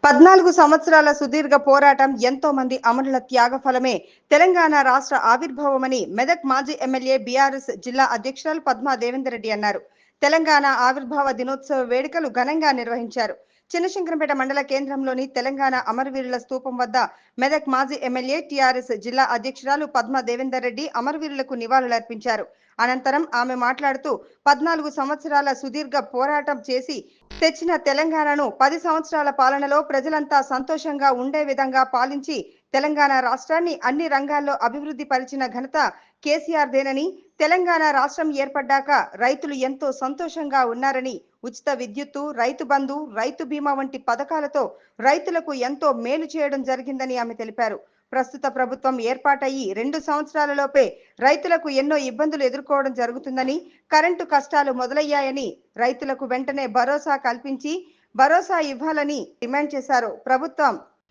14 సంవత్సరాల సుదీర్ఘ పోరాటం ఎంతో మంది అమరుల త్యాగఫలమే తెలంగాణ రాష్ట్ర ఆవిర్భావమని మెదక్ మాజీ ఎమ్మెల్యే బీఆర్ఎస్ జిల్లా అధ్యక్షురాలు పద్మా దేవేందర్ రెడ్డి అన్నారు. తెలంగాణ ఆవిర్భావ దినోత్సవ వేడుకలు ఘనంగా నిర్వహించారు. చిన్నశంకరంపేట మండల కేంద్రంలోని తెలంగాణ అమరవీరుల స్తూపం వద్ద మెదక్ మాజీ ఎమ్మెల్యే టీఆర్ఎస్ జిల్లా అధ్యక్షురాలు పద్మా దేవేందర్ రెడ్డి అమరవీరులకు నివాళులర్పించారు. అనంతరం ఆమె మాట్లాడుతూ 14 సంవత్సరాల సుదీర్ఘ పోరాటం చేసి తెచ్చిన తెలంగాణను 10 సంవత్సరాల పాలనలో ప్రజలంతా సంతోషంగా ఉండే విధంగా పాలించి తెలంగాణ రాష్ట్రాన్ని అన్ని రంగాల్లో అభివృద్ధి పరిచిన ఘనత కేసీఆర్ దేనని, తెలంగాణ రాష్ట్రం ఏర్పడ్డాక రైతులు ఎంతో సంతోషంగా ఉన్నారని, ఉచిత విద్యుత్తు, రైతు బంధు, రైతు బీమా వంటి పథకాలతో రైతులకు ఎంతో మేలు చేయడం జరిగిందని ఆమె తెలిపారు. ప్రస్తుత ప్రభుత్వం ఏర్పాటయ్యి 2 సంవత్సరాలలోపే రైతులకు ఎన్నో ఇబ్బందులు ఎదుర్కోవడం జరుగుతుందని, కరెంటు కష్టాలు మొదలయ్యాయని, రైతులకు వెంటనే భరోసా కల్పించి భరోసా ఇవ్వాలని డిమాండ్ చేశారు.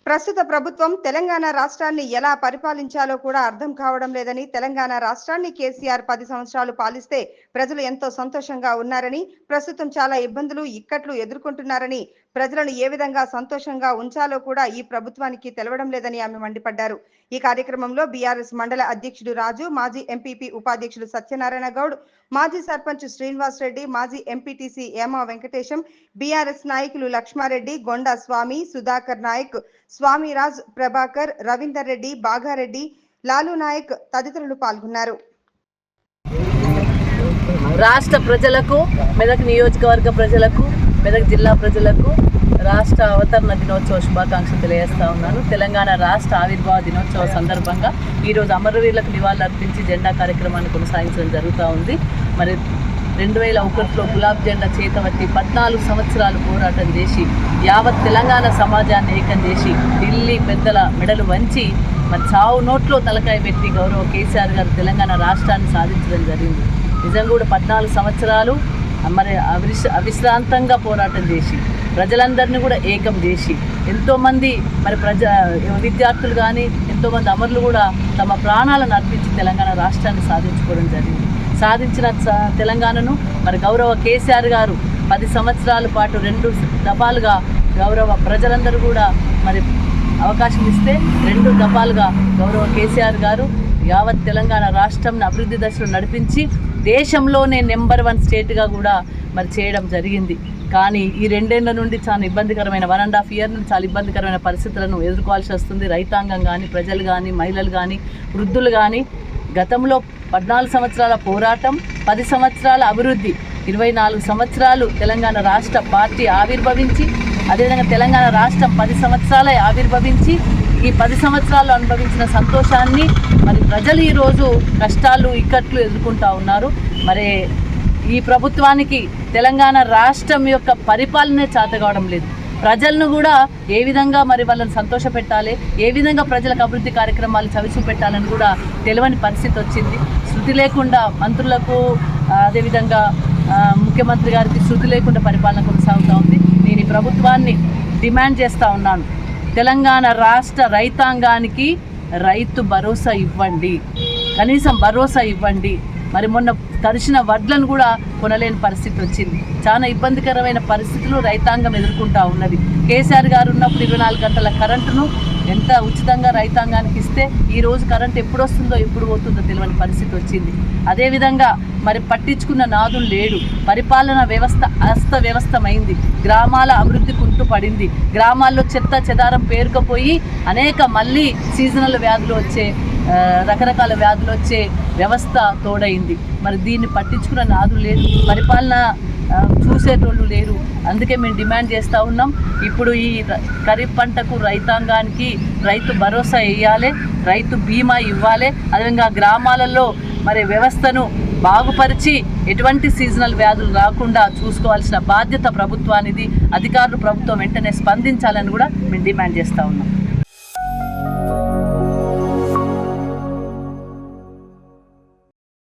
ప్రస్తుత ప్రభుత్వం తెలంగాణ రాష్ట్రాన్ని ఎలా పరిపాలించాలో కూడా అర్థం కావడం లేదని, తెలంగాణ రాష్ట్రాన్ని కేసీఆర్ 10 సంవత్సరాలు పాలిస్తే ప్రజలు ఎంతో సంతోషంగా ఉన్నారని, ప్రస్తుతం చాలా ఇబ్బందులు ఇక్కట్లు ఎదుర్కొంటున్నారని, ప్రజలను ఏ విధంగా సంతోషంగా ఉంచాలో కూడా ఈ ప్రభుత్వానికి తెలవడం లేదని ఆమె మండిపడ్డారు. ఈ కార్యక్రమంలో బీఆర్ఎస్ మండల అధ్యక్షుడు రాజు, మాజీ ఎంపీపీ ఉపాధ్యక్షుడు సత్యనారాయణ గౌడ్, మాజీ సర్పంచ్ శ్రీనివాస్ రెడ్డి, మాజీ ఎంపీటీసీ ఏమా వెంకటేశం, బీఆర్ఎస్ నాయకులు లక్ష్మారెడ్డి, గొండా స్వామి, సుధాకర్ నాయక్, స్వామిరాజ్, ప్రభాకర్, రవీందర్ రెడ్డి, బాగారెడ్డి, లాలు నాయక్ తదితరులు పాల్గొన్నారు. రాష్ట్ర ప్రజలకు, మెదక్ నియోజకవర్గ ప్రజలకు, మెదక్ జిల్లా ప్రజలకు రాష్ట్ర అవతరణ దినోత్సవ శుభాకాంక్షలు తెలియజేస్తా ఉన్నాను. తెలంగాణ రాష్ట్ర ఆవిర్భావ దినోత్సవ సందర్భంగా ఈరోజు అమరవీరులకు నివాళులు అర్పించి జెండా కార్యక్రమాన్ని కొనసాగించడం జరుగుతూ ఉంది. మరి 2001లో గులాబ్ జెండా చేతవట్టి 14 సంవత్సరాలు పోరాటం చేసి యావత్ తెలంగాణ సమాజాన్ని ఏకం చేసి ఢిల్లీ పెద్దల మెడలు వంచి మరి చావు నోట్లో తలకాయ పెట్టి గౌరవ కేసీఆర్ గారు తెలంగాణ రాష్ట్రాన్ని సాధించడం జరిగింది. నిజంగా కూడా 14 సంవత్సరాలు మరి అవిశ్రాంతంగా పోరాటం చేసి ప్రజలందరినీ కూడా ఏకం చేసి ఎంతోమంది మరి విద్యార్థులు కానీ ఎంతోమంది అమరులు కూడా తమ ప్రాణాలను అర్పించి తెలంగాణ రాష్ట్రాన్ని సాధించుకోవడం జరిగింది. సాధించిన తెలంగాణను మరి గౌరవ కేసీఆర్ గారు 10 సంవత్సరాల పాటు 2 దఫాలుగా గౌరవ ప్రజలందరూ కూడా మరి అవకాశం ఇస్తే 2 దఫాలుగా గౌరవ కేసీఆర్ గారు యావత్ తెలంగాణ రాష్ట్రంని అభివృద్ధి దశలో నడిపించి దేశంలోనే నెంబర్ 1 స్టేట్గా కూడా మరి చేయడం జరిగింది. కానీ ఈ 2 ఏళ్ల నుండి చాలా ఇబ్బందికరమైన 1.5 ఇయర్ నుండి చాలా ఇబ్బందికరమైన పరిస్థితులను ఎదుర్కోవాల్సి వస్తుంది. రైతాంగం కానీ, ప్రజలు కానీ, మహిళలు కానీ, వృద్ధులు కానీ. గతంలో 14 సంవత్సరాల పోరాటం, 10 సంవత్సరాల అభివృద్ధి, 24 సంవత్సరాలు తెలంగాణ రాష్ట్ర పార్టీ ఆవిర్భవించి, అదేవిధంగా తెలంగాణ రాష్ట్రం 10 సంవత్సరాలే ఆవిర్భవించి ఈ 10 సంవత్సరాలు అనుభవించిన సంతోషాన్ని మరి ప్రజలు ఈరోజు కష్టాలు ఇక్కట్లు ఎదుర్కొంటూ ఉన్నారు. మరి ఈ ప్రభుత్వానికి తెలంగాణ రాష్ట్రం యొక్క పరిపాలనే చేతకావడం లేదు. ప్రజలను కూడా ఏ విధంగా మరి వాళ్ళని సంతోషపెట్టాలి, ఏ విధంగా ప్రజలకు అభివృద్ధి కార్యక్రమాలు చవిచూపెట్టాలని కూడా తెలియని పరిస్థితి వచ్చింది. శృతి లేకుండా మంత్రులకు, అదేవిధంగా ముఖ్యమంత్రి గారికి శృతి లేకుండా పరిపాలన కొనసాగుతూ ఉంది. నేను ఈ ప్రభుత్వాన్ని డిమాండ్ చేస్తూ ఉన్నాను, తెలంగాణ రాష్ట్ర రైతాంగానికి రైతు భరోసా ఇవ్వండి, కనీసం భరోసా ఇవ్వండి. మరి మొన్న తడిసిన వడ్లను కూడా కొనలేని పరిస్థితి వచ్చింది. చాలా ఇబ్బందికరమైన పరిస్థితులు రైతాంగం ఎదుర్కొంటూ ఉన్నది. కేసీఆర్ గారు ఉన్నప్పుడు 24 గంటల కరెంటును ఎంత ఉచితంగా రైతాంగానికి ఇస్తే ఈరోజు కరెంటు ఎప్పుడు వస్తుందో ఎప్పుడు పోతుందో తెలియని పరిస్థితి వచ్చింది. అదేవిధంగా మరి పట్టించుకున్న నాదులు లేడు. పరిపాలన వ్యవస్థ అస్తవ్యవస్థమైంది. గ్రామాల అభివృద్ధి కుంటుపడింది. గ్రామాల్లో చెత్త చెదారం పేరుకుపోయి అనేక మళ్ళీ సీజనల్ వ్యాధులు వచ్చే, రకరకాల వ్యాధులు వచ్చే వ్యవస్థ తోడైంది. మరి దీన్ని పట్టించుకున్న నాదులు లేదు, పరిపాలన చూసేటోళ్ళు లేరు. అందుకే మేము డిమాండ్ చేస్తూ ఉన్నాం, ఇప్పుడు ఈ ఖరీఫ్ పంటకు రైతాంగానికి రైతు భరోసా వేయాలి, రైతు బీమా ఇవ్వాలి. అదేవిధంగా గ్రామాలలో మరి వ్యవస్థను బాగుపరిచి ఎటువంటి సీజనల్ వ్యాధులు రాకుండా చూసుకోవాల్సిన బాధ్యత ప్రభుత్వానిది. అధికారులు ప్రభుత్వం వెంటనే స్పందించాలని కూడా మేము డిమాండ్ చేస్తూ ఉన్నాం.